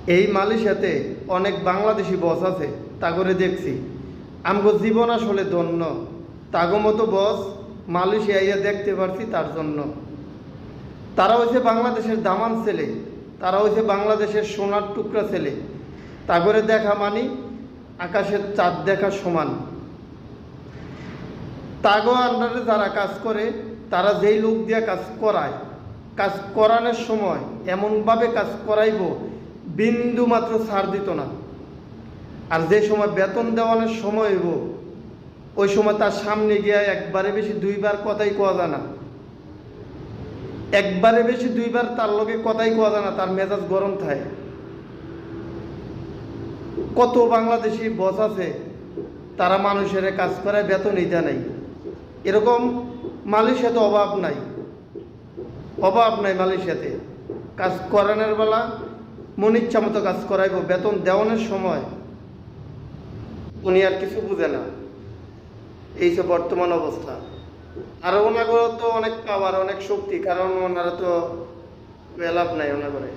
এই মালয়েশিয়াতে অনেক বাংলাদেশি বস আছে, তা করে দেখছি আমগো জীবন আসলে ধন্য। তাগো মতো বস মালয়েশিয়া দেখতে পারছি, তার জন্য। তারা হয়েছে বাংলাদেশের দামান ছেলে, তারা হয়েছে বাংলাদেশের সোনার টুকরা ছেলে। তা করে দেখা মানি আকাশের চাঁদ দেখা সমান। তাগো আন্ডারে যারা কাজ করে, তারা যেই লোক দিয়ে কাজ করায়, কাজ করানোর সময় এমনভাবে কাজ করাইব বিন্দু মাত্র ছাড় দিত না। আর যে সময় বেতন দেওয়ানোর সময় হইব, ওই সময় তার সামনে গিয়ে একবারে বেশি দুইবার কথাই কোয়া যায় না। একবারে বেশি দুইবার তার লগে কথাই কোয়া যায় না, তার মেজাজ গরম থাকে। কত বাংলাদেশি বস আছে, তারা মানুষের কাজ করায় বেতন ইটা নাই। এরকম মালয়েশিয়াতে অভাব নাই, অভাব নাই মালয়েশিয়াতে। কাজ করানোর বেলা মন ইচ্ছা মতো কাজ করাইব, বেতন দেওয়ানোর সময় উনি আর কিছু বুঝে না। এই যে বর্তমান অবস্থা। আর ওনাগর তো অনেক পাওয়ার, অনেক শক্তি, কারণ ওনারা তো লাভ নাই ওনাগরে।